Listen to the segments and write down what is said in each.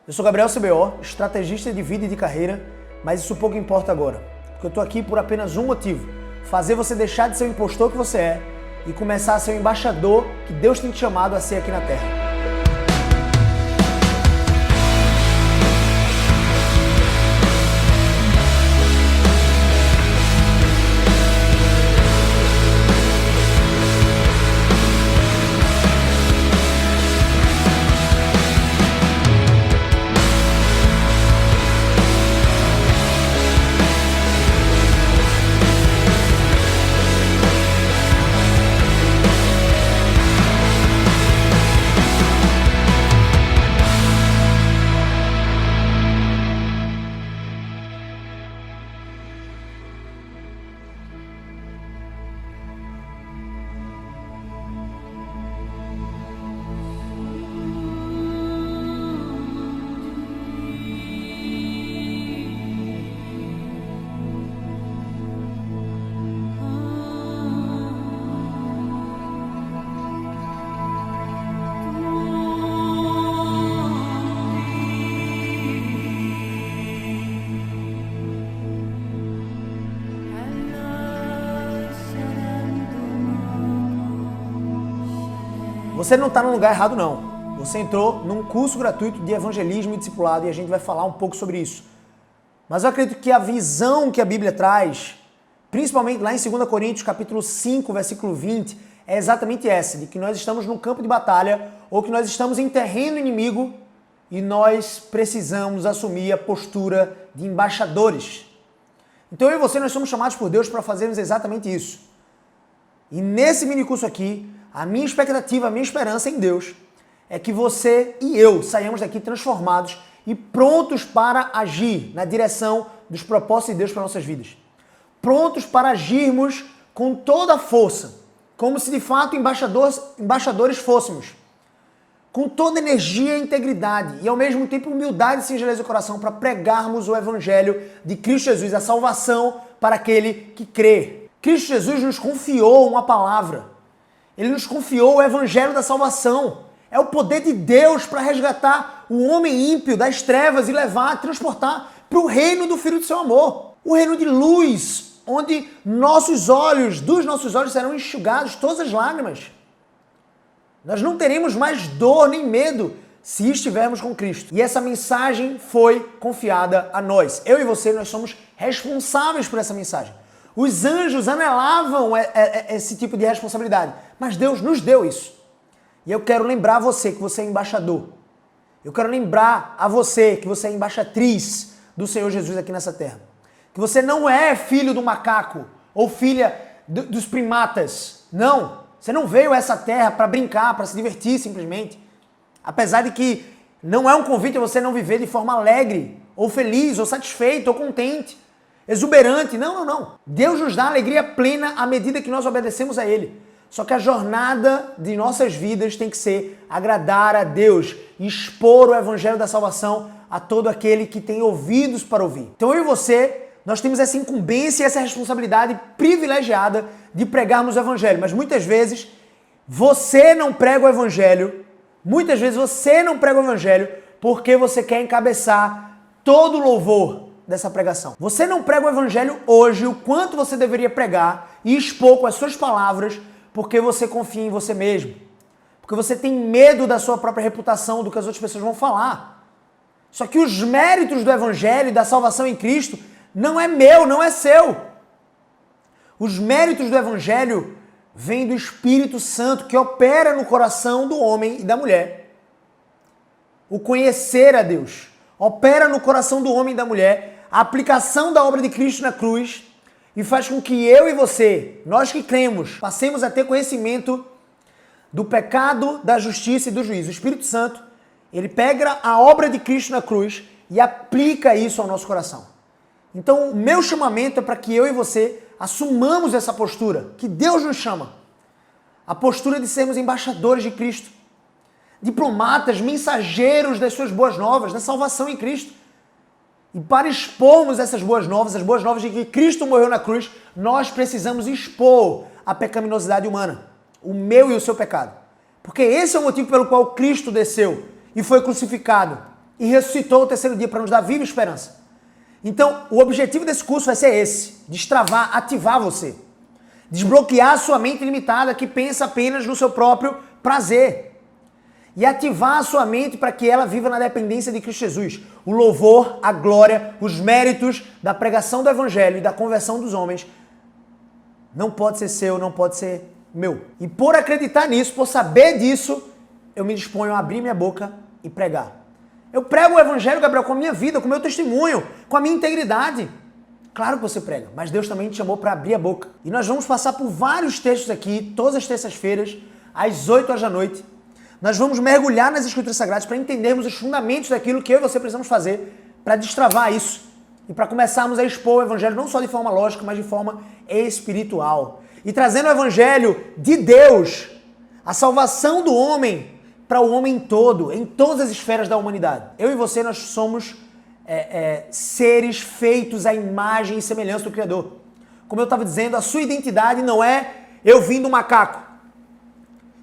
Eu sou Gabriel CBO, estrategista de vida e de carreira, mas isso pouco importa agora, porque eu estou aqui por apenas um motivo: fazer você deixar de ser o impostor que você é e começar a ser o embaixador que Deus tem te chamado a ser aqui na Terra. Você não está no lugar errado, não. Você entrou num curso gratuito de evangelismo e discipulado e a gente vai falar um pouco sobre isso. Mas eu acredito que a visão que a Bíblia traz, principalmente lá em 2 Coríntios, capítulo 5, versículo 20, é exatamente essa, de que nós estamos num campo de batalha ou que nós estamos em terreno inimigo e nós precisamos assumir a postura de embaixadores. Então eu e você, nós somos chamados por Deus para fazermos exatamente isso. E nesse minicurso aqui, a minha expectativa, a minha esperança em Deus é que você e eu saiamos daqui transformados e prontos para agir na direção dos propósitos de Deus para nossas vidas. Prontos para agirmos com toda a força, como se de fato embaixadores fôssemos. Com toda energia e integridade e ao mesmo tempo humildade e singeleza do coração para pregarmos o Evangelho de Cristo Jesus, a salvação para aquele que crê. Cristo Jesus nos confiou uma palavra. Ele nos confiou o Evangelho da salvação. É o poder de Deus para resgatar o homem ímpio das trevas e levar, transportar para o reino do Filho do seu amor. O reino de luz, onde dos nossos olhos serão enxugados todas as lágrimas. Nós não teremos mais dor nem medo se estivermos com Cristo. E essa mensagem foi confiada a nós. Eu e você, nós somos responsáveis por essa mensagem. Os anjos anelavam esse tipo de responsabilidade, mas Deus nos deu isso. E eu quero lembrar você que você é embaixador. Eu quero lembrar a você que você é embaixatriz do Senhor Jesus aqui nessa terra. Que você não é filho do macaco ou filha dos primatas. Não, você não veio a essa terra para brincar, para se divertir simplesmente. Apesar de que não é um convite a você não viver de forma alegre, ou feliz, ou satisfeito, ou contente. Exuberante, não. Deus nos dá alegria plena à medida que nós obedecemos a Ele. Só que a jornada de nossas vidas tem que ser agradar a Deus e expor o Evangelho da salvação a todo aquele que tem ouvidos para ouvir. Então eu e você, nós temos essa incumbência e essa responsabilidade privilegiada de pregarmos o Evangelho. Mas muitas vezes você não prega o Evangelho, porque você quer encabeçar todo o louvor dessa pregação. Você não prega o Evangelho hoje o quanto você deveria pregar e expor com as suas palavras porque você confia em você mesmo. Porque você tem medo da sua própria reputação, do que as outras pessoas vão falar. Só que os méritos do Evangelho e da salvação em Cristo não é meu, não é seu. Os méritos do Evangelho vêm do Espírito Santo que opera no coração do homem e da mulher. O conhecer a Deus opera no coração do homem e da mulher a aplicação da obra de Cristo na cruz e faz com que eu e você, nós que cremos, passemos a ter conhecimento do pecado, da justiça e do juízo. O Espírito Santo, ele pega a obra de Cristo na cruz e aplica isso ao nosso coração. Então, o meu chamamento é para que eu e você assumamos essa postura que Deus nos chama. A postura de sermos embaixadores de Cristo, diplomatas, mensageiros das suas boas novas, da salvação em Cristo. E para expormos essas boas novas, as boas novas de que Cristo morreu na cruz, nós precisamos expor a pecaminosidade humana, o meu e o seu pecado. Porque esse é o motivo pelo qual Cristo desceu e foi crucificado. e ressuscitou ao terceiro dia para nos dar viva esperança. Então, o objetivo desse curso vai ser esse, destravar, ativar você. Desbloquear a sua mente limitada que pensa apenas no seu próprio prazer. E ativar a sua mente para que ela viva na dependência de Cristo Jesus. O louvor, a glória, os méritos da pregação do evangelho e da conversão dos homens não pode ser seu, não pode ser meu. E por acreditar nisso, por saber disso, eu me disponho a abrir minha boca e pregar. Eu prego o evangelho, Gabriel, com a minha vida, com o meu testemunho, com a minha integridade. Claro que você prega, mas Deus também te chamou para abrir a boca. E nós vamos passar por vários textos aqui, todas as terças-feiras, às 8 horas da noite. Nós vamos mergulhar nas Escrituras Sagradas para entendermos os fundamentos daquilo que eu e você precisamos fazer para destravar isso. E para começarmos a expor o evangelho não só de forma lógica, mas de forma espiritual. E trazendo o evangelho de Deus, a salvação do homem, para o homem todo, em todas as esferas da humanidade. Eu e você, nós somos seres feitos à imagem e semelhança do Criador. Como eu estava dizendo, a sua identidade não é eu vim do macaco.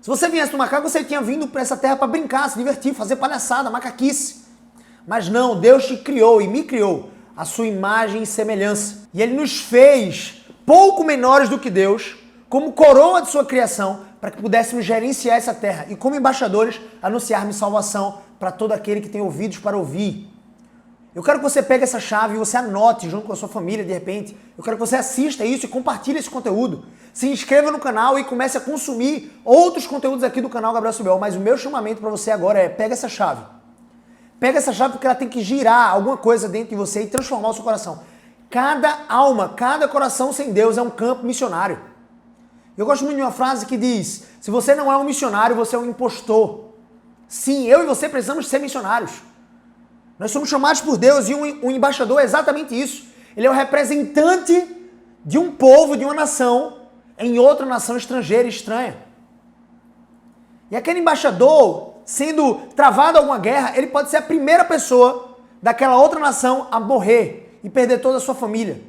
Se você viesse do macaco, você tinha vindo para essa terra para brincar, se divertir, fazer palhaçada, macaquice. Mas não, Deus te criou e me criou a sua imagem e semelhança. E Ele nos fez pouco menores do que Deus, como coroa de sua criação, para que pudéssemos gerenciar essa terra e como embaixadores anunciarmos salvação para todo aquele que tem ouvidos para ouvir. Eu quero que você pegue essa chave e você anote junto com a sua família, de repente. Eu quero que você assista isso e compartilhe esse conteúdo. Se inscreva no canal e comece a consumir outros conteúdos aqui do canal Gabriel Silveira. Mas o meu chamamento para você agora é, pega essa chave. Pega essa chave porque ela tem que girar alguma coisa dentro de você e transformar o seu coração. Cada alma, cada coração sem Deus é um campo missionário. Eu gosto muito de uma frase que diz, se você não é um missionário, você é um impostor. Sim, eu e você precisamos ser missionários. Nós somos chamados por Deus e um embaixador é exatamente isso. Ele é o representante de um povo, de uma nação, em outra nação estrangeira e estranha. E aquele embaixador, sendo travado alguma guerra, ele pode ser a primeira pessoa daquela outra nação a morrer e perder toda a sua família.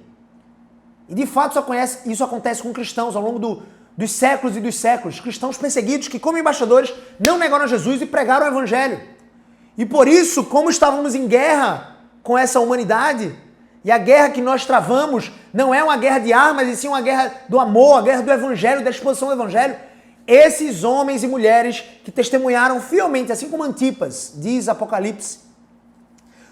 E de fato isso acontece com cristãos ao longo dos séculos e dos séculos. Cristãos perseguidos que, como embaixadores, não negaram Jesus e pregaram o evangelho. E por isso, como estávamos em guerra com essa humanidade, e a guerra que nós travamos não é uma guerra de armas, e sim uma guerra do amor, a guerra do evangelho, da exposição do evangelho, esses homens e mulheres que testemunharam fielmente, assim como Antipas, diz Apocalipse,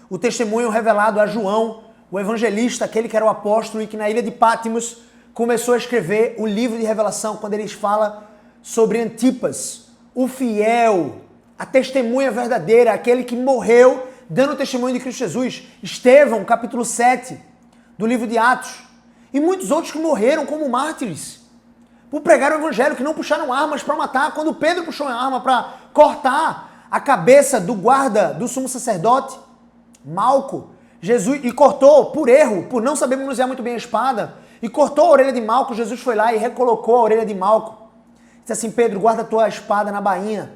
o testemunho revelado a João, o evangelista, aquele que era o apóstolo e que na ilha de Pátimos começou a escrever o livro de Revelação, quando ele fala sobre Antipas, o fiel, a testemunha verdadeira, aquele que morreu dando testemunho de Cristo Jesus. Estevão, capítulo 7 do livro de Atos. E muitos outros que morreram como mártires por pregar o evangelho, que não puxaram armas para matar. Quando Pedro puxou a arma para cortar a cabeça do guarda do sumo sacerdote, Malco, Jesus, e cortou por erro, por não saber manusear muito bem a espada, e cortou a orelha de Malco, Jesus foi lá e recolocou a orelha de Malco. Disse assim, Pedro, guarda a tua espada na bainha.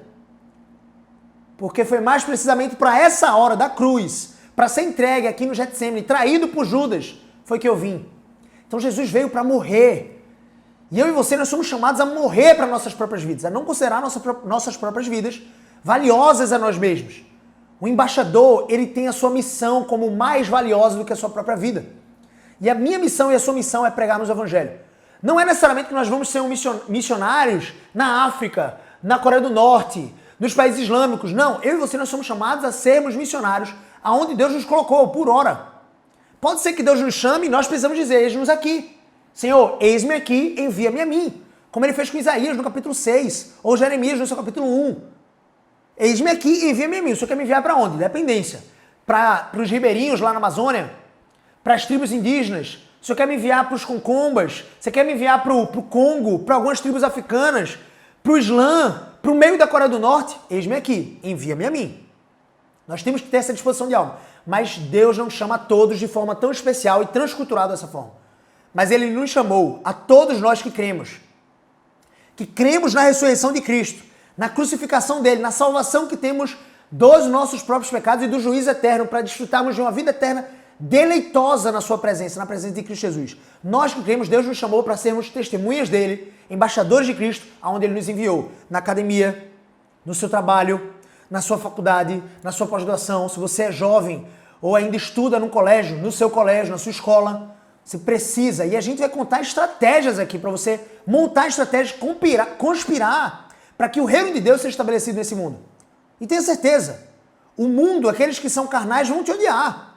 Porque foi mais precisamente para essa hora da cruz, para ser entregue aqui no Getsemane, traído por Judas, foi que eu vim. Então Jesus veio para morrer. E eu e você, nós somos chamados a morrer para nossas próprias vidas, a não considerar nossas próprias vidas valiosas a nós mesmos. O embaixador, ele tem a sua missão como mais valiosa do que a sua própria vida. E a minha missão e a sua missão é pregarmos o evangelho. Não é necessariamente que nós vamos ser missionários na África, na Coreia do Norte, nos países islâmicos. Não, eu e você nós somos chamados a sermos missionários aonde Deus nos colocou, por hora. Pode ser que Deus nos chame e nós precisamos dizer, eis-nos aqui. Senhor, eis-me aqui, envia-me a mim. Como ele fez com Isaías no capítulo 6, ou Jeremias no seu capítulo 1. Eis-me aqui, envia-me a mim. O Senhor quer me enviar para onde? Dependência. Para os ribeirinhos lá na Amazônia, para as tribos indígenas. O Senhor quer me enviar para os concombas. Você quer me enviar para o Congo, para algumas tribos africanas, para o Islã, para o meio da Coreia do Norte, eis-me aqui, envia-me a mim. Nós temos que ter essa disposição de alma. Mas Deus não chama a todos de forma tão especial e transcultural dessa forma. Mas Ele nos chamou, a todos nós que cremos na ressurreição de Cristo, na crucificação dele, na salvação que temos dos nossos próprios pecados e do juízo eterno, para desfrutarmos de uma vida eterna deleitosa na sua presença, na presença de Cristo Jesus. Nós que cremos, Deus nos chamou para sermos testemunhas dele, embaixadores de Cristo, aonde ele nos enviou, na academia, no seu trabalho, na sua faculdade, na sua pós-graduação, se você é jovem ou ainda estuda no colégio, no seu colégio, na sua escola, você precisa. E a gente vai contar estratégias aqui para você montar estratégias, conspirar para que o reino de Deus seja estabelecido nesse mundo. E tenha certeza, o mundo, aqueles que são carnais vão te odiar.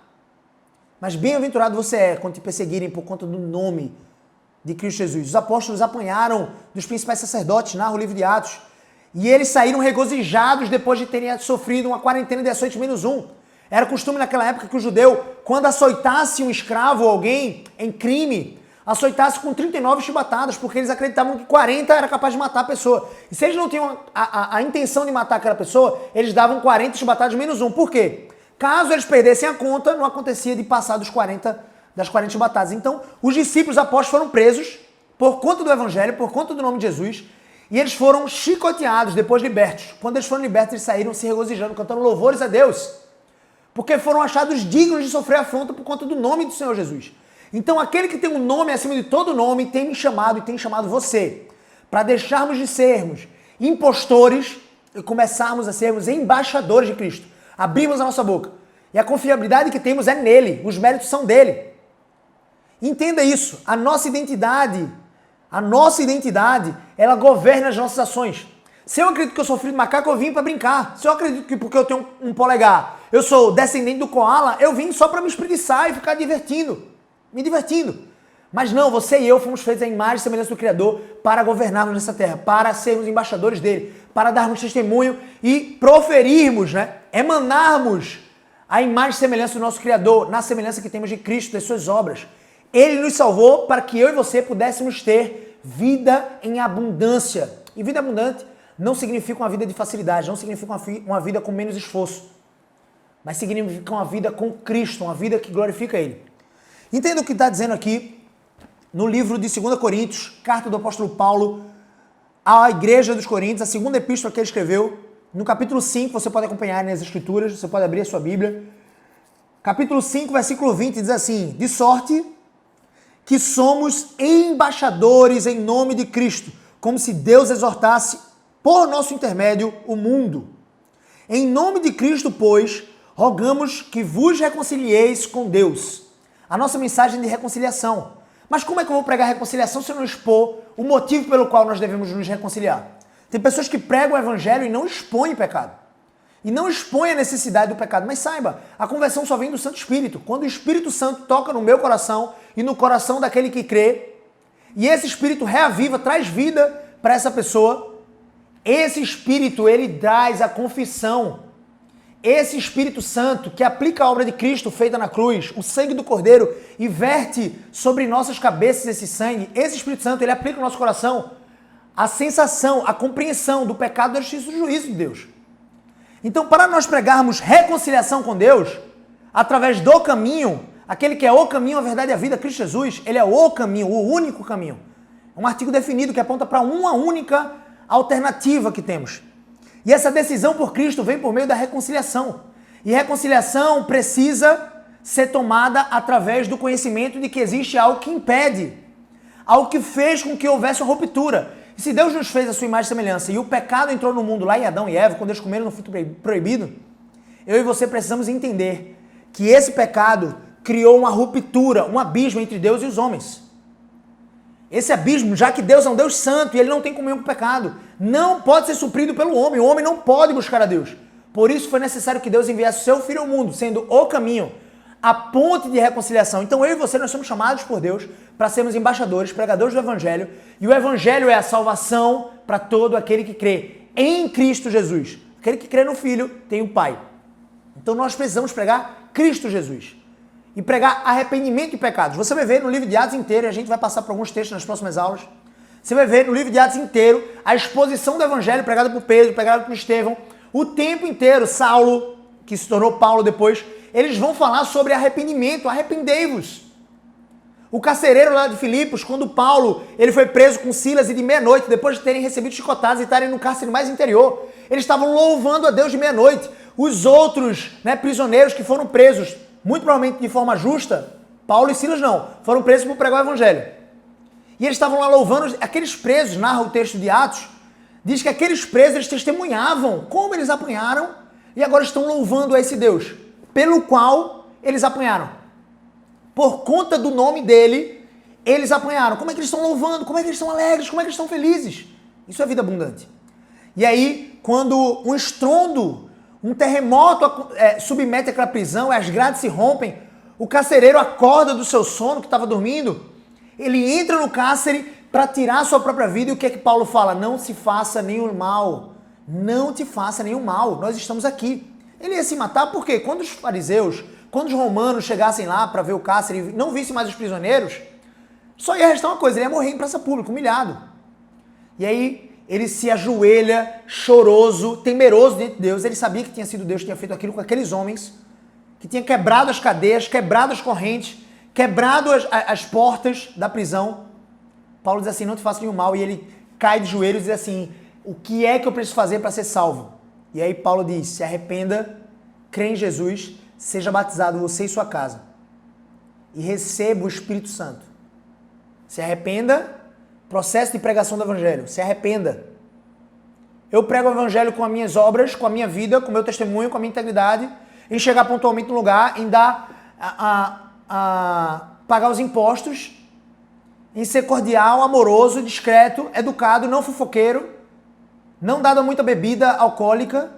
Mas bem-aventurado você é quando te perseguirem por conta do nome de Cristo Jesus. Os apóstolos apanharam dos principais sacerdotes, narra o livro de Atos, e eles saíram regozijados depois de terem sofrido uma quarentena de açoite -1. Era costume naquela época que o judeu, quando açoitasse um escravo ou alguém em crime, açoitasse com 39 chibatadas, porque eles acreditavam que 40 era capaz de matar a pessoa. E se eles não tinham a intenção de matar aquela pessoa, eles davam 40 chibatadas -1. Por quê? Caso eles perdessem a conta, não acontecia de passar das 40 chibatadas. Então, os discípulos apóstolos foram presos por conta do evangelho, por conta do nome de Jesus, e eles foram chicoteados, depois libertos. Quando eles foram libertos, eles saíram se regozijando, cantando louvores a Deus, porque foram achados dignos de sofrer afronta por conta do nome do Senhor Jesus. Então, aquele que tem um nome acima de todo nome tem me chamado e tem chamado você para deixarmos de sermos impostores e começarmos a sermos embaixadores de Cristo. Abrimos a nossa boca. E a confiabilidade que temos é nele, os méritos são dele. Entenda isso, a nossa identidade, ela governa as nossas ações. Se eu acredito que eu sou filho de macaco, eu vim para brincar. Se eu acredito que porque eu tenho um polegar, eu sou descendente do koala, eu vim só para me espreguiçar e ficar me divertindo. Mas não, você e eu fomos feitos à imagem e semelhança do Criador para governarmos nessa terra, para sermos embaixadores dele, para darmos testemunho e proferirmos, emanarmos a imagem e semelhança do nosso Criador, na semelhança que temos de Cristo, das suas obras. Ele nos salvou para que eu e você pudéssemos ter vida em abundância. E vida abundante não significa uma vida de facilidade, não significa uma vida com menos esforço, mas significa uma vida com Cristo, uma vida que glorifica Ele. Entenda o que está dizendo aqui no livro de 2 Coríntios, carta do apóstolo Paulo à igreja dos Coríntios, a segunda epístola que ele escreveu, no capítulo 5, você pode acompanhar nas escrituras, você pode abrir a sua Bíblia. Capítulo 5, versículo 20, diz assim: de sorte que somos embaixadores em nome de Cristo, como se Deus exortasse por nosso intermédio o mundo. Em nome de Cristo, pois, rogamos que vos reconcilieis com Deus. A nossa mensagem de reconciliação. Mas como é que eu vou pregar reconciliação se eu não expor o motivo pelo qual nós devemos nos reconciliar? Tem pessoas que pregam o evangelho e não expõem pecado. E não expõem a necessidade do pecado. Mas saiba, a conversão só vem do Santo Espírito. Quando o Espírito Santo toca no meu coração e no coração daquele que crê, e esse Espírito reaviva, traz vida para essa pessoa, esse Espírito, ele traz a confissão. Esse Espírito Santo que aplica a obra de Cristo feita na cruz, o sangue do Cordeiro, e verte sobre nossas cabeças esse sangue, esse Espírito Santo, ele aplica no nosso coração a sensação, a compreensão do pecado, da justiça e do juízo de Deus. Então, para nós pregarmos reconciliação com Deus, através do caminho, aquele que é o caminho, a verdade e a vida, Cristo Jesus, ele é o caminho, o único caminho. É um artigo definido que aponta para uma única alternativa que temos. E essa decisão por Cristo vem por meio da reconciliação. E reconciliação precisa ser tomada através do conhecimento de que existe algo que impede, algo que fez com que houvesse uma ruptura. E se Deus nos fez a sua imagem e semelhança e o pecado entrou no mundo lá em Adão e Eva, quando eles comeram no fruto proibido, eu e você precisamos entender que esse pecado criou uma ruptura, um abismo entre Deus e os homens. Esse abismo, já que Deus é um Deus santo e ele não tem comunhão com o pecado, não pode ser suprido pelo homem. O homem não pode buscar a Deus. Por isso foi necessário que Deus enviasse o seu Filho ao mundo, sendo o caminho, a ponte de reconciliação. Então eu e você, nós somos chamados por Deus para sermos embaixadores, pregadores do Evangelho. E o Evangelho é a salvação para todo aquele que crê em Cristo Jesus. Aquele que crê no Filho tem o Pai. Então nós precisamos pregar Cristo Jesus. E pregar arrependimento de pecados. Você vai ver no livro de Atos inteiro, e a gente vai passar por alguns textos nas próximas aulas, você vai ver no livro de Atos inteiro a exposição do Evangelho pregada por Pedro, pregada por Estevão, o tempo inteiro. Saulo, que se tornou Paulo depois, eles vão falar sobre arrependimento, arrependei-vos. O carcereiro lá de Filipos, quando Paulo ele foi preso com Silas e de meia-noite, depois de terem recebido chicotadas e estarem no cárcere mais interior, eles estavam louvando a Deus de meia-noite. Os outros prisioneiros que foram presos, muito provavelmente de forma justa, Paulo e Silas não, foram presos por pregar o Evangelho. E eles estavam lá louvando, aqueles presos, narra o texto de Atos, diz que aqueles presos eles testemunhavam como eles apanharam e agora estão louvando a esse Deus, pelo qual eles apanharam. Por conta do nome dele, eles apanharam. Como é que eles estão louvando? Como é que eles estão alegres? Como é que eles estão felizes? Isso é vida abundante. E aí, quando um estrondo, um terremoto submete aquela prisão, as grades se rompem, o carcereiro acorda do seu sono, que estava dormindo, ele entra no cárcere para tirar a sua própria vida. E o que é que Paulo fala? Não se faça nenhum mal. Não te faça nenhum mal. Nós estamos aqui. Ele ia se matar porque quando os fariseus, quando os romanos chegassem lá para ver o cárcere e não vissem mais os prisioneiros, só ia restar uma coisa, ele ia morrer em praça pública, humilhado. E aí ele se ajoelha, choroso, temeroso diante de Deus. Ele sabia que tinha sido Deus que tinha feito aquilo com aqueles homens, que tinha quebrado as cadeias, quebrado as correntes, quebrado as portas da prisão. Paulo diz assim, não te faça nenhum mal. E ele cai de joelhos e diz assim, o que é que eu preciso fazer para ser salvo? E aí Paulo diz, se arrependa, crê em Jesus, seja batizado você e sua casa. E receba o Espírito Santo. Se arrependa, processo de pregação do Evangelho. Se arrependa. Eu prego o Evangelho com as minhas obras, com a minha vida, com o meu testemunho, com a minha integridade, em chegar pontualmente no lugar, em dar pagar os impostos, em ser cordial, amoroso, discreto, educado, não fofoqueiro, não dado a muita bebida alcoólica.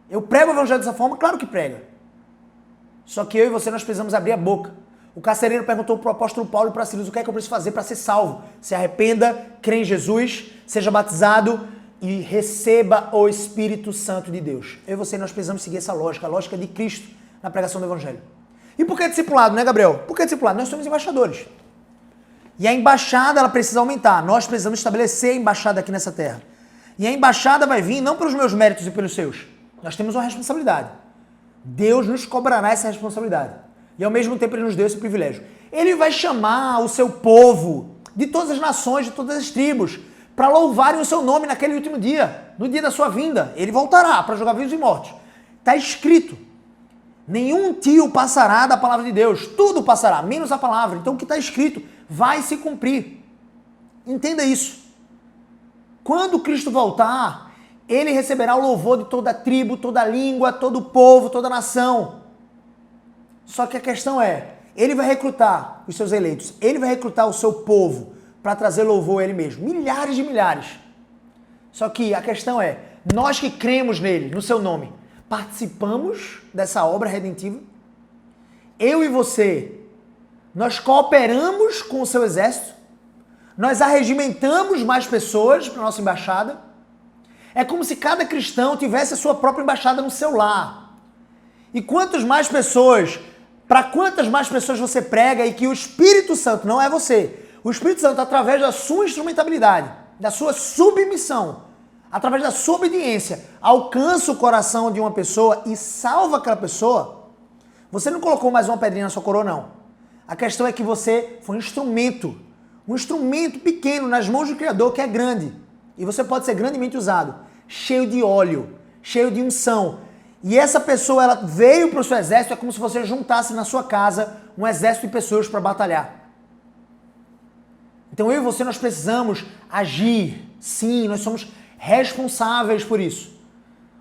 Eu prego o Evangelho dessa forma? Claro que prega. Só que eu e você, nós precisamos abrir a boca. O carcereiro perguntou para o apóstolo Paulo e para Silas, o que é que eu preciso fazer para ser salvo? Se arrependa, crê em Jesus, seja batizado e receba o Espírito Santo de Deus. Eu e você, nós precisamos seguir essa lógica, a lógica de Cristo na pregação do Evangelho. E por que discipulado, né, Gabriel? Por que discipulado? Nós somos embaixadores. E a embaixada, ela precisa aumentar. Nós precisamos estabelecer a embaixada aqui nessa terra. E a embaixada vai vir não pelos meus méritos e pelos seus. Nós temos uma responsabilidade. Deus nos cobrará essa responsabilidade. E ao mesmo tempo ele nos deu esse privilégio. Ele vai chamar o seu povo de todas as nações, de todas as tribos, para louvarem o seu nome naquele último dia, no dia da sua vinda. Ele voltará para julgar vivos e mortos. Está escrito. Nenhum tio passará da palavra de Deus. Tudo passará, menos a palavra. Então o que está escrito vai se cumprir. Entenda isso. Quando Cristo voltar, ele receberá o louvor de toda a tribo, toda a língua, todo o povo, toda a nação. Só que a questão é, ele vai recrutar os seus eleitos, ele vai recrutar o seu povo para trazer louvor a ele mesmo. Milhares de milhares. Só que a questão é, nós que cremos nele, no seu nome, participamos dessa obra redentiva? Eu e você, nós cooperamos com o seu exército? Nós arregimentamos mais pessoas para a nossa embaixada? É como se cada cristão tivesse a sua própria embaixada no seu lar. E para quantas mais pessoas você prega e que o Espírito Santo, não é você, o Espírito Santo, através da sua instrumentabilidade, da sua submissão, através da sua obediência, alcança o coração de uma pessoa e salva aquela pessoa, você não colocou mais uma pedrinha na sua coroa, não. A questão é que você foi um instrumento pequeno nas mãos do Criador que é grande. E você pode ser grandemente usado, cheio de óleo, cheio de unção. E essa pessoa, ela veio para o seu exército, é como se você juntasse na sua casa um exército de pessoas para batalhar. Então eu e você, nós precisamos agir. Sim, nós somos responsáveis por isso.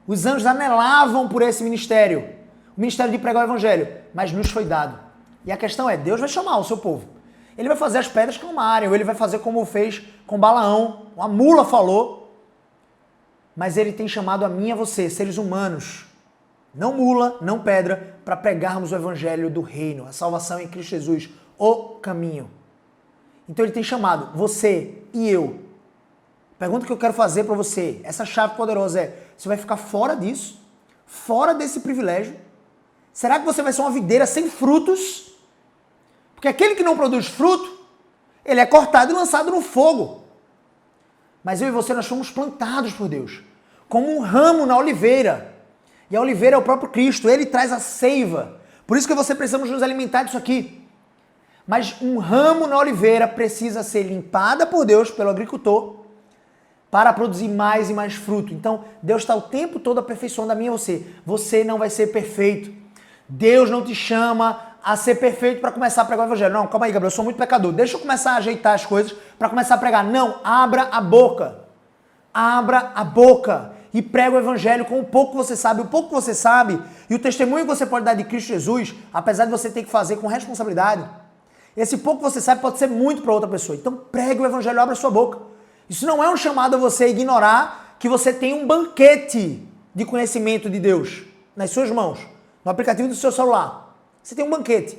Os anjos anelavam por esse ministério, o ministério de pregar o evangelho, mas nos foi dado. E a questão é, Deus vai chamar o seu povo. Ele vai fazer as pedras clamarem, ou ele vai fazer como fez com Balaão, uma mula falou, mas ele tem chamado a mim e a você, seres humanos, não mula, não pedra, para pregarmos o evangelho do reino, a salvação em Cristo Jesus, o caminho. Então ele tem chamado você e eu. Pergunta que eu quero fazer para você, essa chave poderosa é, você vai ficar fora disso? Fora desse privilégio? Será que você vai ser uma videira sem frutos? Porque aquele que não produz fruto, ele é cortado e lançado no fogo. Mas eu e você, nós fomos plantados por Deus, como um ramo na oliveira. E a oliveira é o próprio Cristo, ele traz a seiva. Por isso que você precisamos nos alimentar disso aqui. Mas um ramo na oliveira precisa ser limpada por Deus, pelo agricultor, para produzir mais e mais fruto. Então, Deus está o tempo todo aperfeiçoando a mim e você. Você não vai ser perfeito. Deus não te chama a ser perfeito para começar a pregar o evangelho. Não, calma aí, Gabriel, eu sou muito pecador. Deixa eu começar a ajeitar as coisas para começar a pregar. Não, abra a boca. Abra a boca. e prega o evangelho com o pouco que você sabe. O pouco que você sabe e o testemunho que você pode dar de Cristo Jesus, apesar de você ter que fazer com responsabilidade, esse pouco que você sabe pode ser muito para outra pessoa. Então pregue o evangelho, abra sua boca. Isso não é um chamado a você ignorar que você tem um banquete de conhecimento de Deus nas suas mãos, no aplicativo do seu celular. Você tem um banquete.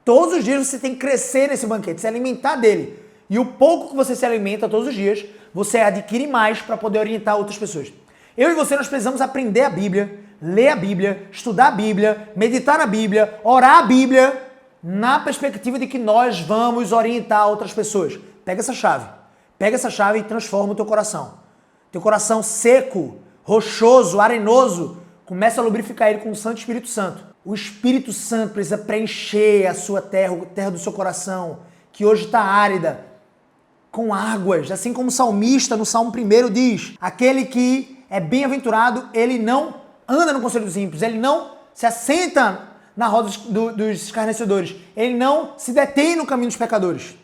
Todos os dias você tem que crescer nesse banquete, se alimentar dele. E o pouco que você se alimenta todos os dias, você adquire mais para poder orientar outras pessoas. Eu e você, nós precisamos aprender a Bíblia, ler a Bíblia, estudar a Bíblia, meditar na Bíblia, orar a Bíblia, na perspectiva de que nós vamos orientar outras pessoas. Pega essa chave e transforma o teu coração. Teu coração seco, rochoso, arenoso, começa a lubrificar ele com o Santo Espírito Santo. O Espírito Santo precisa preencher a sua terra, a terra do seu coração, que hoje está árida, com águas, assim como o salmista no Salmo 1 diz, aquele que é bem-aventurado, ele não anda no conselho dos ímpios, ele não se assenta na roda dos escarnecedores, ele não se detém no caminho dos pecadores,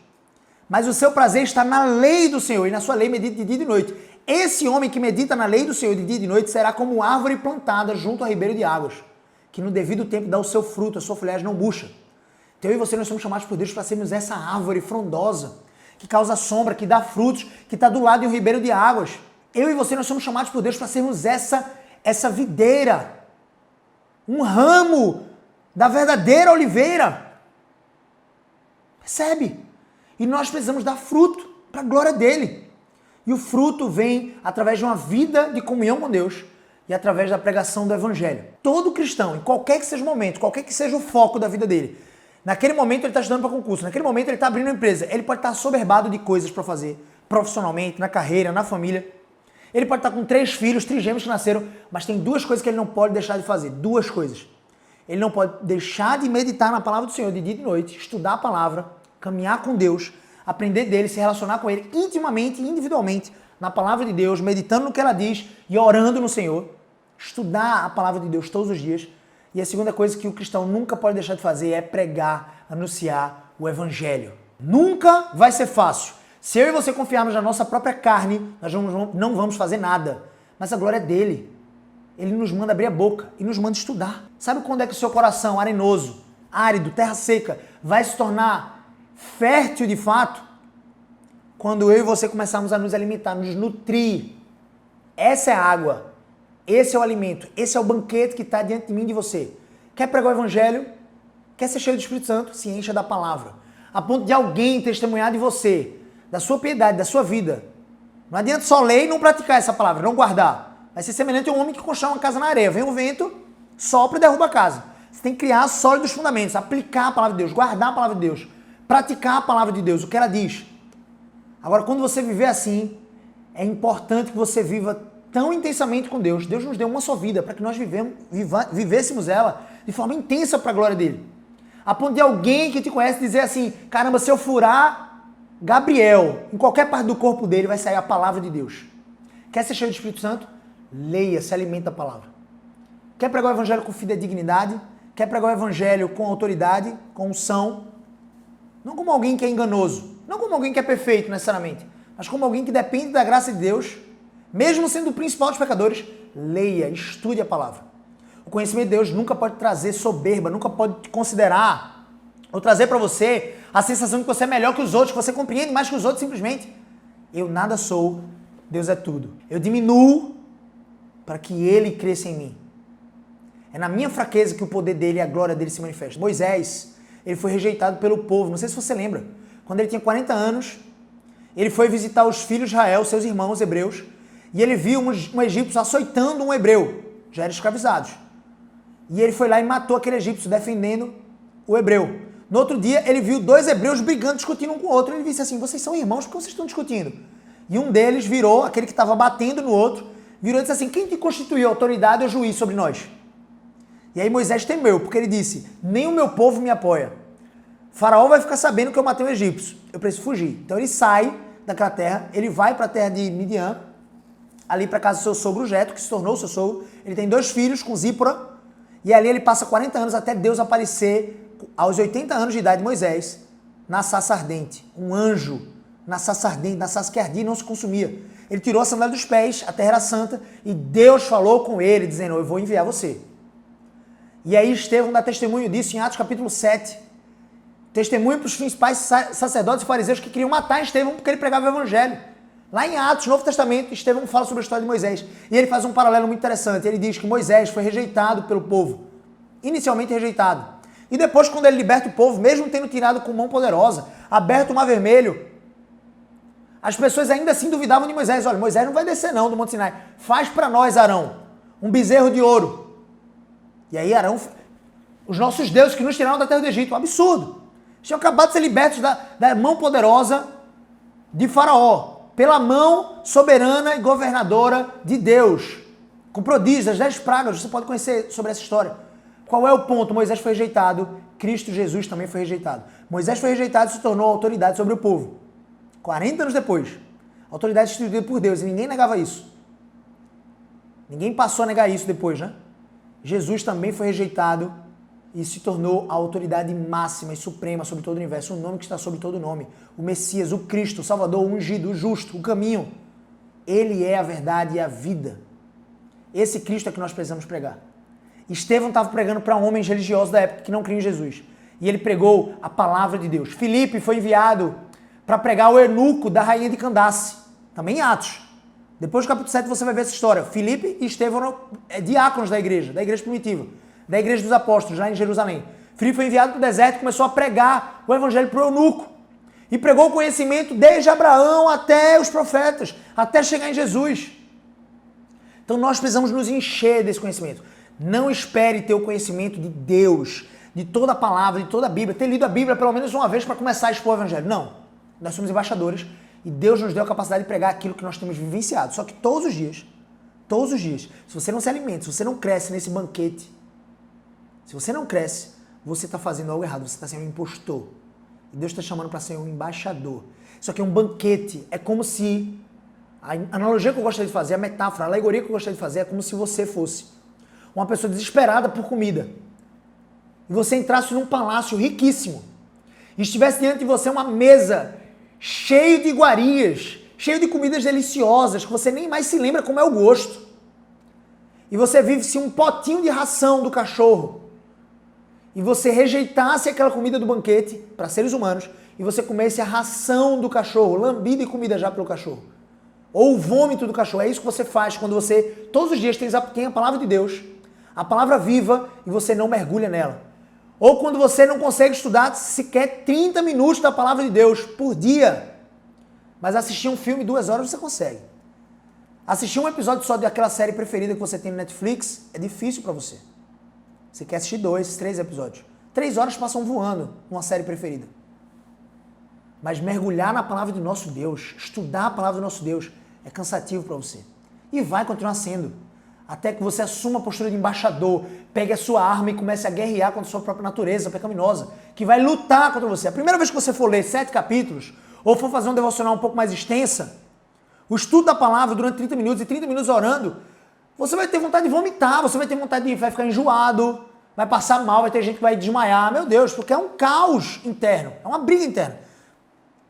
mas o seu prazer está na lei do Senhor, e na sua lei medita de dia e de noite. Esse homem que medita na lei do Senhor de dia e de noite será como árvore plantada junto a ribeiro de águas, que no devido tempo dá o seu fruto, a sua folhagem não murcha. Então eu e você, nós somos chamados por Deus para sermos essa árvore frondosa, que causa sombra, que dá frutos, que está do lado de um ribeiro de águas. Eu e você, nós somos chamados por Deus para sermos essa videira, um ramo da verdadeira oliveira. Percebe? E nós precisamos dar fruto para a glória dele. E o fruto vem através de uma vida de comunhão com Deus e através da pregação do evangelho. Todo cristão, em qualquer que seja o momento, qualquer que seja o foco da vida dele, naquele momento ele está estudando para concurso, naquele momento ele está abrindo uma empresa, ele pode estar assoberbado de coisas para fazer, profissionalmente, na carreira, na família. Ele pode estar com 3 filhos, trigêmeos que nasceram, mas tem 2 coisas que ele não pode deixar de fazer. 2 coisas. Ele não pode deixar de meditar na palavra do Senhor de dia e de noite, estudar a palavra, caminhar com Deus, aprender dele, se relacionar com ele intimamente e individualmente na palavra de Deus, meditando no que ela diz e orando no Senhor. Estudar a palavra de Deus todos os dias. E a segunda coisa que o cristão nunca pode deixar de fazer é pregar, anunciar o evangelho. Nunca vai ser fácil. Se eu e você confiarmos na nossa própria carne, nós não vamos fazer nada. Mas a glória é dele. Ele nos manda abrir a boca e nos manda estudar. Sabe quando é que o seu coração arenoso, árido, terra seca, vai se tornar fértil de fato? Quando eu e você começarmos a nos alimentar, nos nutrir. Essa é a água. Esse é o alimento, esse é o banquete que está diante de mim e de você. Quer pregar o evangelho? Quer ser cheio do Espírito Santo? Se encha da palavra. A ponto de alguém testemunhar de você, da sua piedade, da sua vida. Não adianta só ler e não praticar essa palavra, não guardar. Vai ser semelhante a um homem que constrói uma casa na areia. Vem um vento, sopra e derruba a casa. Você tem que criar sólidos fundamentos, aplicar a palavra de Deus, guardar a palavra de Deus, praticar a palavra de Deus, o que ela diz. Agora, quando você viver assim, é importante que você viva tão intensamente com Deus. Deus nos deu uma só vida para que nós vivêssemos ela de forma intensa para a glória dele. A ponto de alguém que te conhece dizer assim, caramba, se eu furar Gabriel, em qualquer parte do corpo dele vai sair a palavra de Deus. Quer ser cheio do Espírito Santo? Leia, se alimenta da palavra. Quer pregar o evangelho com fidedignidade? Quer pregar o evangelho com autoridade, com unção? Não como alguém que é enganoso, não como alguém que é perfeito necessariamente, mas como alguém que depende da graça de Deus. Mesmo sendo o principal dos pecadores, leia, estude a palavra. O conhecimento de Deus nunca pode trazer soberba, nunca pode te considerar ou trazer para você a sensação de que você é melhor que os outros, que você compreende mais que os outros simplesmente. Eu nada sou, Deus é tudo. Eu diminuo para que Ele cresça em mim. É na minha fraqueza que o poder dele e a glória dele se manifesta. Moisés, ele foi rejeitado pelo povo, não sei se você lembra. Quando ele tinha 40 anos, ele foi visitar os filhos de Israel, seus irmãos hebreus, e ele viu um egípcio açoitando um hebreu, já eram escravizados. E ele foi lá e matou aquele egípcio, defendendo o hebreu. No outro dia, ele viu 2 hebreus brigando, discutindo um com o outro. Ele disse assim, vocês são irmãos, por que vocês estão discutindo? E um deles virou, aquele que estava batendo no outro, virou e disse assim, quem te constituiu autoridade ou juiz sobre nós? E aí Moisés temeu, porque ele disse, nem o meu povo me apoia. Faraó vai ficar sabendo que eu matei um egípcio, eu preciso fugir. Então ele sai daquela terra, ele vai para a terra de Midian, ali para casa do seu sogro Jetro, que se tornou seu sogro. Ele tem 2 filhos com Zípora, e ali ele passa 40 anos até Deus aparecer, aos 80 anos de idade de Moisés, na sarça ardente. Um anjo na sarça ardente, na sarça que ardia e não se consumia. ele tirou a sandália dos pés, a terra era santa, e Deus falou com ele, dizendo, eu vou enviar você. E aí Estevão dá testemunho disso em Atos capítulo 7. Testemunho para os principais sacerdotes e fariseus que queriam matar Estevão porque ele pregava o evangelho. Lá em Atos, Novo Testamento, Estevão fala sobre a história de Moisés. E ele faz um paralelo muito interessante. Ele diz que Moisés foi rejeitado pelo povo. Inicialmente rejeitado. E depois, quando ele liberta o povo, mesmo tendo tirado com mão poderosa, aberto o mar vermelho, as pessoas ainda assim duvidavam de Moisés. Olha, Moisés não vai descer não do Monte Sinai. Faz para nós, Arão, um bezerro de ouro. E aí Arão, os nossos deuses que nos tiraram da terra do Egito, um absurdo. Eles tinham acabado de ser libertos da mão poderosa de Faraó, pela mão soberana e governadora de Deus, com prodígios, as 10 pragas, você pode conhecer sobre essa história. Qual é o ponto? Moisés foi rejeitado, Cristo Jesus também foi rejeitado. Moisés foi rejeitado e se tornou autoridade sobre o povo. 40 anos depois, autoridade instituída por Deus, e ninguém negava isso. Ninguém passou a negar isso depois, né? Jesus também foi rejeitado e se tornou a autoridade máxima e suprema sobre todo o universo, o nome que está sobre todo nome, o Messias, o Cristo, o Salvador, o ungido, o justo, o caminho. Ele é a verdade e a vida. Esse Cristo é que nós precisamos pregar. Estevão estava pregando para homens religiosos da época que não criam em Jesus. E ele pregou a palavra de Deus. Filipe foi enviado para pregar o eunuco da rainha de Candace, também em Atos. Depois do capítulo 7 você vai ver essa história. Filipe e Estevão eram diáconos da igreja primitiva, da igreja dos apóstolos, lá em Jerusalém. Filipe foi enviado para o deserto e começou a pregar o evangelho para o eunuco. E pregou o conhecimento desde Abraão até os profetas, até chegar em Jesus. Então nós precisamos nos encher desse conhecimento. Não espere ter o conhecimento de Deus, de toda a palavra, de toda a Bíblia, ter lido a Bíblia pelo menos uma vez para começar a expor o evangelho. Não. Nós somos embaixadores e Deus nos deu a capacidade de pregar aquilo que nós temos vivenciado. Só que todos os dias, se você não se alimenta, se você não cresce nesse banquete, se você não cresce, você está fazendo algo errado, você está sendo um impostor. E Deus está chamando para ser um embaixador. Isso aqui é um banquete, é como se, a analogia que eu gostaria de fazer, a metáfora, a alegoria que eu gostaria de fazer é como se você fosse uma pessoa desesperada por comida. E você entrasse num palácio riquíssimo e estivesse diante de você uma mesa cheio de iguarias, cheio de comidas deliciosas, que você nem mais se lembra como é o gosto. E você vive-se um potinho de ração do cachorro. E você rejeitasse aquela comida do banquete para seres humanos e você comesse a ração do cachorro, lambida e comida já pelo cachorro. Ou o vômito do cachorro. É isso que você faz quando você, todos os dias, tem a palavra de Deus, a palavra viva, e você não mergulha nela. Ou quando você não consegue estudar sequer 30 minutos da palavra de Deus por dia. Mas assistir um filme 2 horas você consegue. Assistir um episódio só daquela série preferida que você tem no Netflix é difícil para você. Você quer assistir 2, 3 episódios. 3 horas passam voando numa série preferida. Mas mergulhar na palavra do nosso Deus, estudar a palavra do nosso Deus, é cansativo para você. E vai continuar sendo. Até que você assuma a postura de embaixador, pegue a sua arma e comece a guerrear contra a sua própria natureza pecaminosa, que vai lutar contra você. A primeira vez que você for ler 7 capítulos, ou for fazer um devocional um pouco mais extensa, o estudo da palavra durante 30 minutos e 30 minutos orando, você vai ter vontade de vomitar, você vai ficar enjoado, vai passar mal, vai ter gente que vai desmaiar. Meu Deus, porque é um caos interno, é uma briga interna.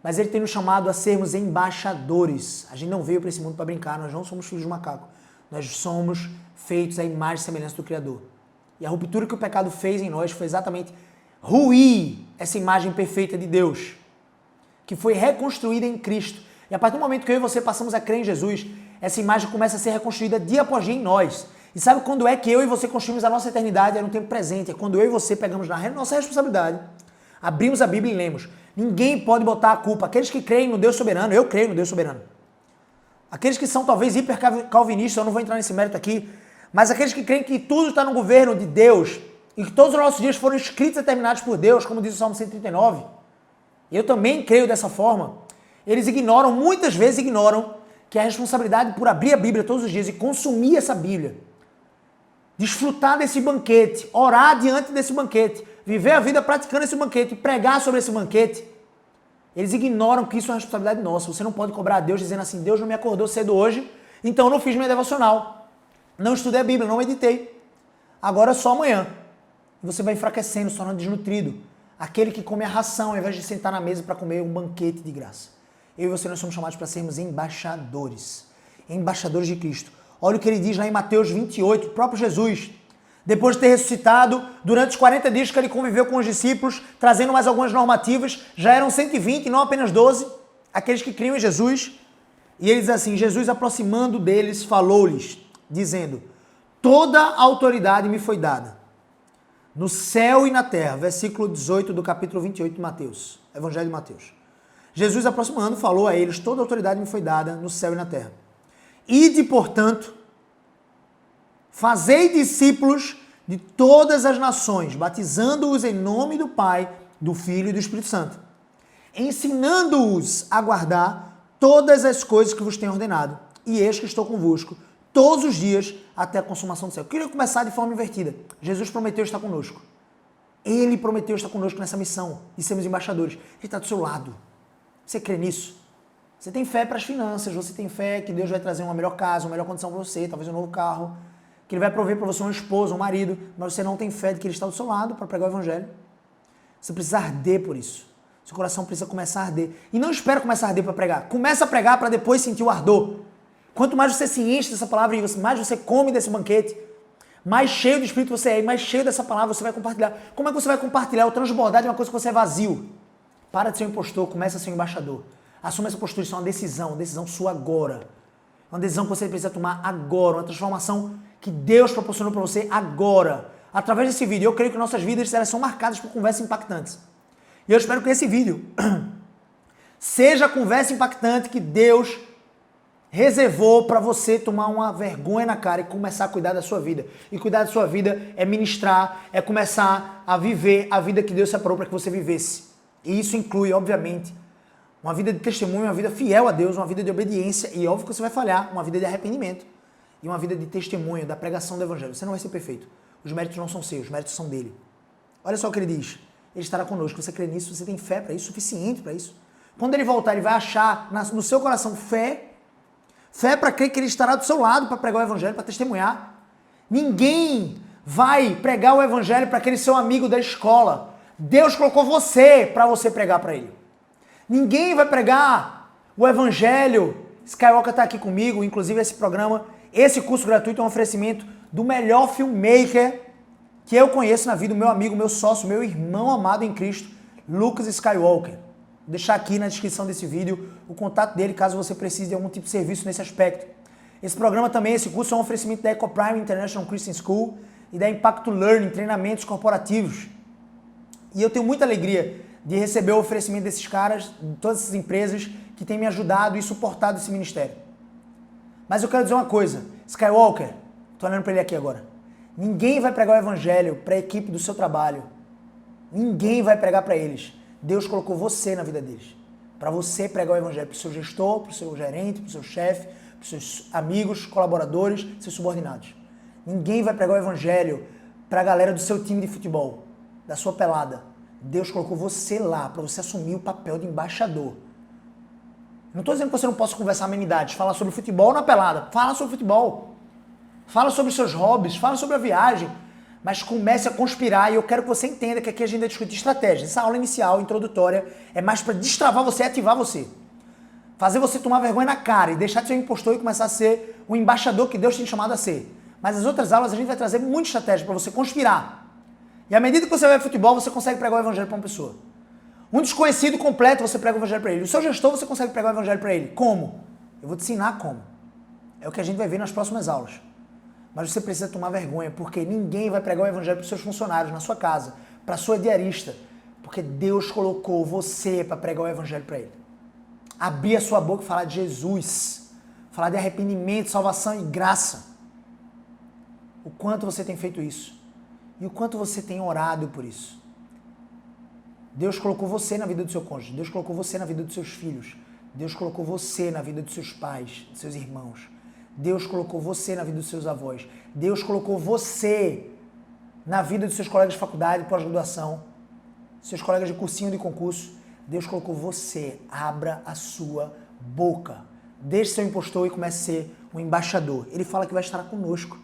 Mas ele tem nos chamado a sermos embaixadores. A gente não veio para esse mundo para brincar, nós não somos filhos de macaco. Nós somos feitos à imagem e semelhança do Criador. E a ruptura que o pecado fez em nós foi exatamente ruir essa imagem perfeita de Deus, que foi reconstruída em Cristo. E a partir do momento que eu e você passamos a crer em Jesus, essa imagem começa a ser reconstruída dia após dia em nós. E sabe quando é que eu e você construímos a nossa eternidade? É no tempo presente. É quando eu e você pegamos na nossa responsabilidade, abrimos a Bíblia e lemos. Ninguém pode botar a culpa. Aqueles que creem no Deus soberano, eu creio no Deus soberano. Aqueles que são talvez hiper-calvinistas, eu não vou entrar nesse mérito aqui, mas aqueles que creem que tudo está no governo de Deus e que todos os nossos dias foram escritos e determinados por Deus, como diz o Salmo 139, eu também creio dessa forma, eles muitas vezes ignoram que a responsabilidade por abrir a Bíblia todos os dias e consumir essa Bíblia, desfrutar desse banquete, orar diante desse banquete, viver a vida praticando esse banquete, pregar sobre esse banquete, eles ignoram que isso é uma responsabilidade nossa. Você não pode cobrar a Deus dizendo assim, Deus não me acordou cedo hoje, então eu não fiz minha devocional, não estudei a Bíblia, não meditei, agora é só amanhã. Você vai enfraquecendo, se tornando desnutrido. Aquele que come a ração ao invés de sentar na mesa para comer um banquete de graça. Eu e você, nós somos chamados para sermos embaixadores. embaixadores de Cristo. Olha o que ele diz lá em Mateus 28, o próprio Jesus. Depois de ter ressuscitado, durante os 40 dias que ele conviveu com os discípulos, trazendo mais algumas normativas, já eram 120, não apenas 12, aqueles que criam em Jesus. E ele diz assim, Jesus aproximando deles, falou-lhes, dizendo, toda a autoridade me foi dada, no céu e na terra. Versículo 18 do capítulo 28 de Mateus, Evangelho de Mateus. Jesus aproximando, falou a eles, toda a autoridade me foi dada no céu e na terra. Ide, portanto, fazei discípulos de todas as nações, batizando-os em nome do Pai, do Filho e do Espírito Santo, ensinando-os a guardar todas as coisas que vos tenho ordenado. E eis que estou convosco todos os dias até a consumação do céu. Eu queria começar de forma invertida. Jesus prometeu estar conosco. Ele prometeu estar conosco nessa missão de sermos embaixadores. Ele está do seu lado. Você crê nisso? Você tem fé para as finanças, você tem fé que Deus vai trazer uma melhor casa, uma melhor condição para você, talvez um novo carro, que Ele vai prover para você uma esposa, um marido, mas você não tem fé de que Ele está do seu lado para pregar o Evangelho. Você precisa arder por isso. Seu coração precisa começar a arder. E não espera começar a arder para pregar. Começa a pregar para depois sentir o ardor. Quanto mais você se enche dessa palavra e mais você come desse banquete, mais cheio do Espírito você é e mais cheio dessa palavra você vai compartilhar. Como é que você vai compartilhar? O transbordar de uma coisa que você é vazio. Para de ser um impostor, começa a ser um embaixador. Assuma essa postura, isso é uma decisão sua agora. É uma decisão que você precisa tomar agora, uma transformação que Deus proporcionou para você agora. Através desse vídeo, eu creio que nossas vidas elas são marcadas por conversas impactantes. E eu espero que esse vídeo seja a conversa impactante que Deus reservou para você tomar uma vergonha na cara e começar a cuidar da sua vida. E cuidar da sua vida é ministrar, é começar a viver a vida que Deus separou para que você vivesse. E isso inclui, obviamente, uma vida de testemunho, uma vida fiel a Deus, uma vida de obediência, e óbvio que você vai falhar, uma vida de arrependimento e uma vida de testemunho, da pregação do Evangelho. Você não vai ser perfeito. Os méritos não são seus, os méritos são dele. Olha só o que ele diz. Ele estará conosco. Você crê nisso? Você tem fé para isso? Suficiente para isso? Quando ele voltar, ele vai achar no seu coração fé para crer que ele estará do seu lado para pregar o Evangelho, para testemunhar. Ninguém vai pregar o Evangelho para aquele seu amigo da escola. Deus colocou você para você pregar para ele. Ninguém vai pregar o Evangelho. Skywalker está aqui comigo, inclusive esse programa, esse curso gratuito é um oferecimento do melhor filmmaker que eu conheço na vida, o meu amigo, meu sócio, meu irmão amado em Cristo, Lucas Skywalker. Vou deixar aqui na descrição desse vídeo o contato dele, caso você precise de algum tipo de serviço nesse aspecto. Esse programa também, esse curso é um oferecimento da EcoPrime International Christian School e da Impacto Learning, treinamentos corporativos. E eu tenho muita alegria de receber o oferecimento desses caras, de todas essas empresas que têm me ajudado e suportado esse ministério. Mas eu quero dizer uma coisa, Skywalker, estou olhando para ele aqui agora, ninguém vai pregar o Evangelho para a equipe do seu trabalho. Ninguém vai pregar para eles. Deus colocou você na vida deles. Para você pregar o Evangelho para o seu gestor, para o seu gerente, para o seu chefe, para os seus amigos, colaboradores, seus subordinados. Ninguém vai pregar o Evangelho para a galera do seu time de futebol, da sua pelada. Deus colocou você lá para você assumir o papel de embaixador. Não estou dizendo que você não possa conversar amenidades, falar sobre futebol na pelada. Fala sobre futebol. Fala sobre seus hobbies, fala sobre a viagem. Mas comece a conspirar e eu quero que você entenda que aqui a gente vai discutir estratégia. Essa aula inicial, introdutória, é mais para destravar você e ativar você. Fazer você tomar vergonha na cara e deixar de ser um impostor e começar a ser o embaixador que Deus tem chamado a ser. Mas as outras aulas a gente vai trazer muita estratégia para você conspirar. E à medida que você vai ao futebol, você consegue pregar o Evangelho para uma pessoa. Um desconhecido completo, você prega o Evangelho para ele. O seu gestor, você consegue pregar o Evangelho para ele. Como? Eu vou te ensinar como. É o que a gente vai ver nas próximas aulas. Mas você precisa tomar vergonha, porque ninguém vai pregar o Evangelho para os seus funcionários, na sua casa, para a sua diarista, porque Deus colocou você para pregar o Evangelho para ele. Abrir a sua boca e falar de Jesus, falar de arrependimento, salvação e graça. O quanto você tem feito isso e o quanto você tem orado por isso. Deus colocou você na vida do seu cônjuge, Deus colocou você na vida dos seus filhos, Deus colocou você na vida dos seus pais, dos seus irmãos. Deus colocou você na vida dos seus avós. Deus colocou você na vida dos seus colegas de faculdade, pós-graduação, seus colegas de cursinho de concurso. Deus colocou você. Abra a sua boca. Deixe seu impostor e comece a ser um embaixador. Ele fala que vai estar conosco.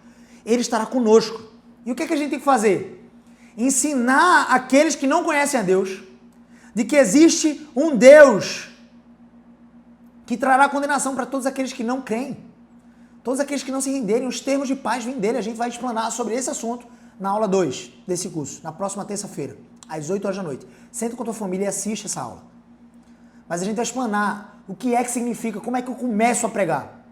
Ele estará conosco. E o que é que a gente tem que fazer? Ensinar aqueles que não conhecem a Deus de que existe um Deus que trará condenação para todos aqueles que não creem. Todos aqueles que não se renderem, os termos de paz vêm dele. A gente vai explanar sobre esse assunto na aula 2 desse curso, na próxima terça-feira, às 8 horas da noite. Senta com a tua família e assiste essa aula. Mas a gente vai explanar o que significa, como é que eu começo a pregar.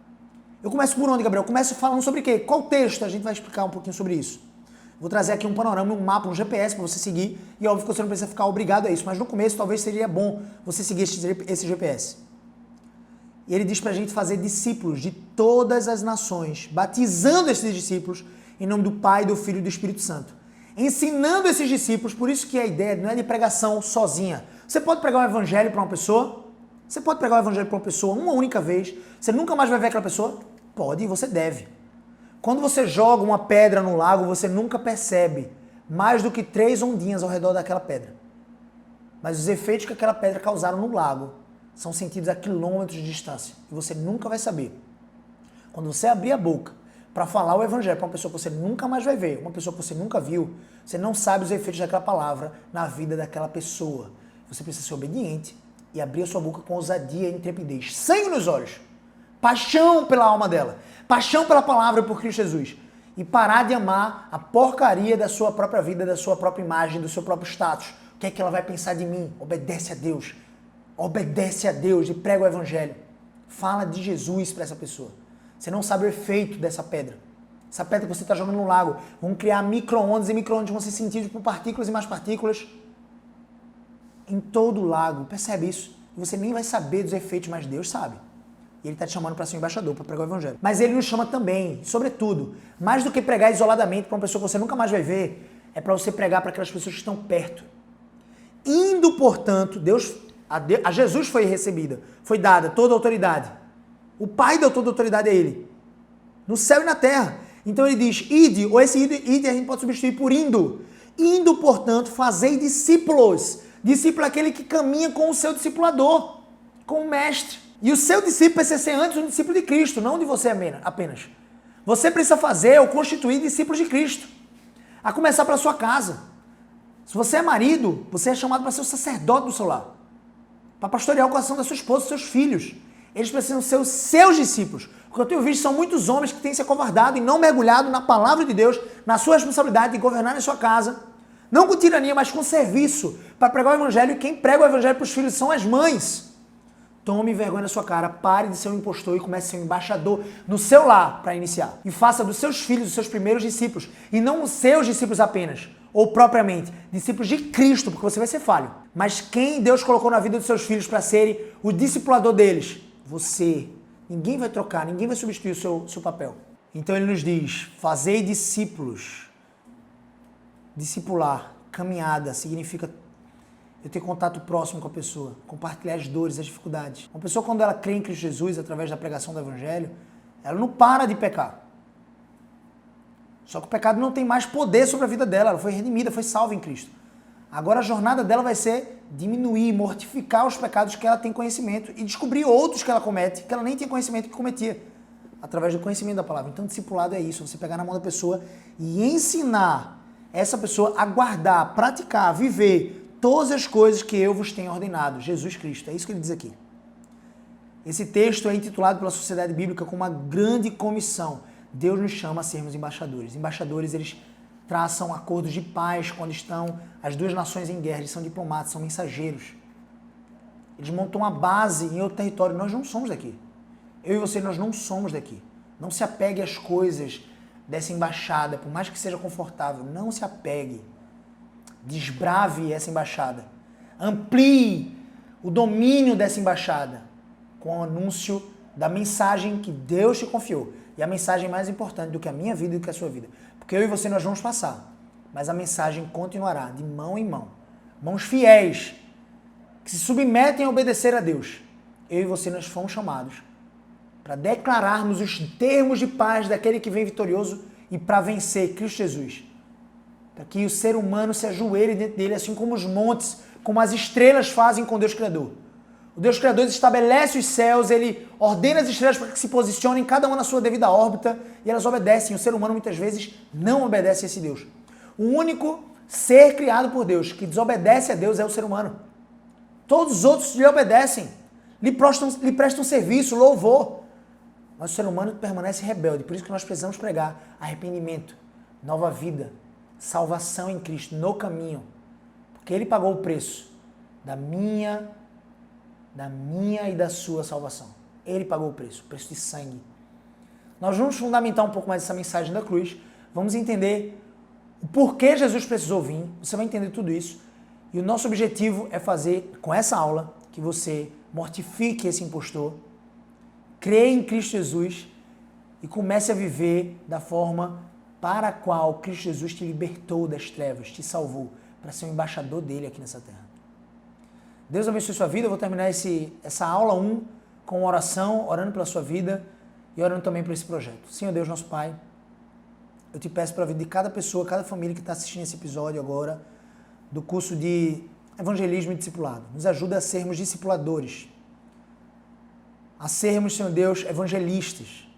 Eu começo por onde, Gabriel? Eu começo falando sobre o quê? Qual texto? A gente vai explicar um pouquinho sobre isso. Vou trazer aqui um panorama, um mapa, um GPS para você seguir. E óbvio que você não precisa ficar obrigado a isso, mas no começo talvez seria bom você seguir esse GPS. E ele diz para a gente fazer discípulos de todas as nações, batizando esses discípulos em nome do Pai, do Filho e do Espírito Santo. Ensinando esses discípulos, por isso que a ideia não é de pregação sozinha. Você pode pregar o evangelho para uma pessoa? Você pode pregar o evangelho para uma pessoa uma única vez? Você nunca mais vai ver aquela pessoa? Pode e você deve. Quando você joga uma pedra no lago, você nunca percebe mais do que 3 ondinhas ao redor daquela pedra. Mas os efeitos que aquela pedra causaram no lago são sentidos a quilômetros de distância. E você nunca vai saber. Quando você abrir a boca para falar o evangelho para uma pessoa que você nunca mais vai ver, uma pessoa que você nunca viu, você não sabe os efeitos daquela palavra na vida daquela pessoa. Você precisa ser obediente e abrir a sua boca com ousadia e intrepidez. Sangue nos olhos. Paixão pela alma dela. Paixão pela palavra por Cristo Jesus. E parar de amar a porcaria da sua própria vida, da sua própria imagem, do seu próprio status. O que é que ela vai pensar de mim? Obedece a Deus. Obedece a Deus e prega o evangelho. Fala de Jesus para essa pessoa. Você não sabe o efeito dessa pedra. Essa pedra que você está jogando no lago. Vão criar micro-ondas e micro-ondas vão ser sentidos por partículas e mais partículas em todo o lago. Percebe isso? E você nem vai saber dos efeitos, mas Deus sabe. E Ele está te chamando para ser um embaixador, para pregar o evangelho. Mas Ele nos chama também, sobretudo, mais do que pregar isoladamente para uma pessoa que você nunca mais vai ver, é para você pregar para aquelas pessoas que estão perto. Indo, portanto, a Jesus foi recebida, foi dada toda a autoridade. O Pai deu toda a autoridade a Ele, no céu e na terra. Então Ele diz, ide, ou esse ide a gente pode substituir por indo. Indo, portanto, fazei discípulos. Discípulo é aquele que caminha com o seu discipulador, com o mestre. E o seu discípulo precisa ser antes um discípulo de Cristo, não de você apenas. Você precisa fazer ou constituir discípulos de Cristo. A começar pela sua casa. Se você é marido, você é chamado para ser o sacerdote do seu lar. Para pastorear o coração da sua esposa, dos seus filhos. Eles precisam ser os seus discípulos. Porque eu tenho visto são muitos homens que têm se acovardado e não mergulhado na palavra de Deus, na sua responsabilidade de governar na sua casa. Não com tirania, mas com serviço. Para pregar o evangelho. E quem prega o evangelho para os filhos são as mães. Tome vergonha na sua cara, pare de ser um impostor e comece a ser um embaixador no seu lar para iniciar. E faça dos seus filhos os seus primeiros discípulos. E não os seus discípulos apenas, ou propriamente, discípulos de Cristo, porque você vai ser falho. Mas quem Deus colocou na vida dos seus filhos para serem o discipulador deles? Você. Ninguém vai trocar, ninguém vai substituir o seu papel. Então ele nos diz, fazei discípulos. Discipular, caminhada, significa eu ter contato próximo com a pessoa, compartilhar as dores, as dificuldades. Uma pessoa, quando ela crê em Cristo Jesus, através da pregação do Evangelho, ela não para de pecar. Só que o pecado não tem mais poder sobre a vida dela, ela foi redimida, foi salva em Cristo. Agora a jornada dela vai ser diminuir, mortificar os pecados que ela tem conhecimento e descobrir outros que ela comete, que ela nem tinha conhecimento que cometia, através do conhecimento da palavra. Então, discipulado é isso, você pegar na mão da pessoa e ensinar essa pessoa a guardar, praticar, viver todas as coisas que eu vos tenho ordenado. Jesus Cristo, é isso que ele diz aqui. Esse texto é intitulado pela Sociedade Bíblica como uma grande comissão. Deus nos chama a sermos embaixadores. Embaixadores, eles traçam acordos de paz quando estão as duas nações em guerra. Eles são diplomatas, são mensageiros. Eles montam uma base em outro território. Nós não somos daqui. Eu e você, nós não somos daqui. Não se apegue às coisas dessa embaixada, por mais que seja confortável. Não se apegue. Desbrave essa embaixada. Amplie o domínio dessa embaixada com o anúncio da mensagem que Deus te confiou. E a mensagem mais importante do que a minha vida e do que a sua vida. Porque eu e você nós vamos passar. Mas a mensagem continuará de mão em mão. Mãos fiéis, que se submetem a obedecer a Deus. Eu e você nós fomos chamados para declararmos os termos de paz daquele que vem vitorioso e para vencer Cristo Jesus. Para que o ser humano se ajoelhe diante dele, assim como os montes, como as estrelas fazem com Deus Criador. O Deus Criador estabelece os céus, ele ordena as estrelas para que se posicionem, cada uma na sua devida órbita, e elas obedecem. O ser humano muitas vezes não obedece a esse Deus. O único ser criado por Deus que desobedece a Deus é o ser humano. Todos os outros lhe obedecem, lhe prestam serviço, louvor. Mas o ser humano permanece rebelde, por isso que nós precisamos pregar arrependimento, nova vida, salvação em Cristo, no caminho. Porque Ele pagou o preço da minha e da sua salvação. Ele pagou o preço de sangue. Nós vamos fundamentar um pouco mais essa mensagem da cruz, vamos entender o porquê Jesus precisou vir, você vai entender tudo isso. E o nosso objetivo é fazer, com essa aula, que você mortifique esse impostor, creia em Cristo Jesus e comece a viver da forma para a qual Cristo Jesus te libertou das trevas, te salvou, para ser um embaixador dele aqui nessa terra. Deus abençoe sua vida. Eu vou terminar essa aula 1 com uma oração, orando pela sua vida e orando também por esse projeto. Senhor Deus, nosso Pai, eu te peço pela vida de cada pessoa, cada família que está assistindo esse episódio agora, do curso de evangelismo e discipulado. Nos ajuda a sermos discipuladores, a sermos, Senhor Deus, evangelistas,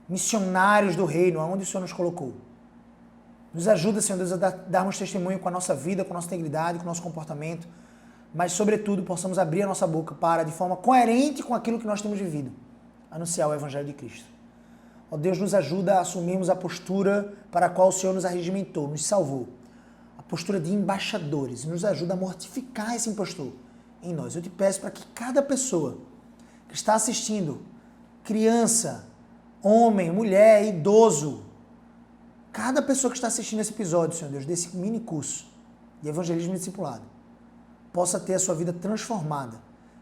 missionários do reino, aonde o Senhor nos colocou. Nos ajuda, Senhor Deus, a darmos testemunho com a nossa vida, com a nossa integridade, com o nosso comportamento, mas, sobretudo, possamos abrir a nossa boca para, de forma coerente com aquilo que nós temos vivido, anunciar o Evangelho de Cristo. Ó Deus, nos ajuda a assumirmos a postura para a qual o Senhor nos arregimentou, nos salvou. A postura de embaixadores, e nos ajuda a mortificar esse impostor em nós. Eu te peço para que cada pessoa que está assistindo, criança, homem, mulher, idoso, cada pessoa que está assistindo esse episódio, Senhor Deus, desse mini curso de evangelismo e discipulado, possa ter a sua vida transformada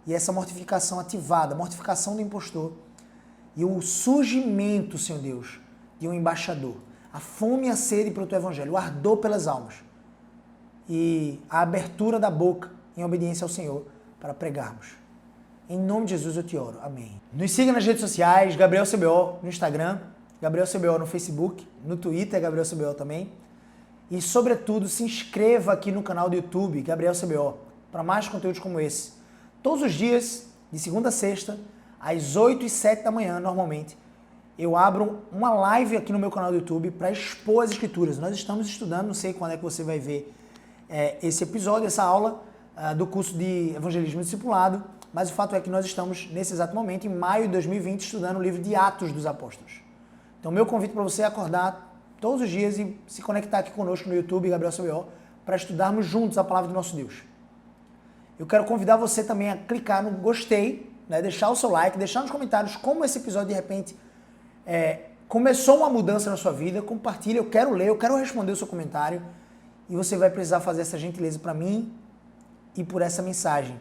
e essa mortificação ativada, a mortificação do impostor e o surgimento, Senhor Deus, de um embaixador. A fome e a sede para o teu evangelho, o ardor pelas almas e a abertura da boca em obediência ao Senhor para pregarmos. Em nome de Jesus eu te oro. Amém. Nos siga nas redes sociais, Gabriel CBO no Instagram, Gabriel CBO no Facebook, no Twitter, Gabriel CBO também. E, sobretudo, se inscreva aqui no canal do YouTube, Gabriel CBO, para mais conteúdos como esse. Todos os dias, de segunda a sexta, às 8 e 7 da manhã, normalmente, eu abro uma live aqui no meu canal do YouTube para expor as escrituras. Nós estamos estudando, não sei quando é que você vai ver esse episódio, essa aula do curso de evangelismo e discipulado, mas o fato é que nós estamos, nesse exato momento, em maio de 2020, estudando o livro de Atos dos Apóstolos. Então, meu convite para você é acordar todos os dias e se conectar aqui conosco no YouTube, Gabriel CBO, para estudarmos juntos a palavra do nosso Deus. Eu quero convidar você também a clicar no gostei, né, deixar o seu like, deixar nos comentários como esse episódio, de repente, começou uma mudança na sua vida. Compartilha, eu quero ler, eu quero responder o seu comentário e você vai precisar fazer essa gentileza para mim e por essa mensagem.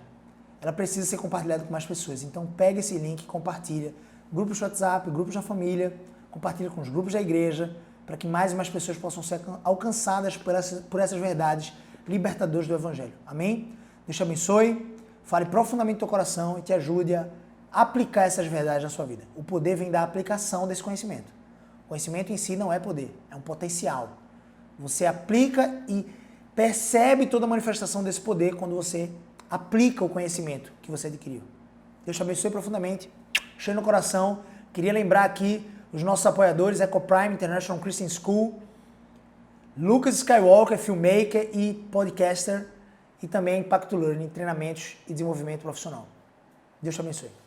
Ela precisa ser compartilhada com mais pessoas. Então, pega esse link e compartilha. Grupos de WhatsApp, grupos da família, compartilha com os grupos da igreja, para que mais e mais pessoas possam ser alcançadas por essas verdades libertadoras do Evangelho. Amém? Deus te abençoe, fale profundamente no teu coração e te ajude a aplicar essas verdades na sua vida. O poder vem da aplicação desse conhecimento. O conhecimento em si não é poder, é um potencial. Você aplica e percebe toda a manifestação desse poder quando você aplica o conhecimento que você adquiriu. Deus te abençoe profundamente, cheio no coração. Queria lembrar aqui os nossos apoiadores, EcoPrime International Christian School, Lucas Skywalker, filmmaker e podcaster, e também Impacto Learning, treinamentos e desenvolvimento profissional. Deus te abençoe.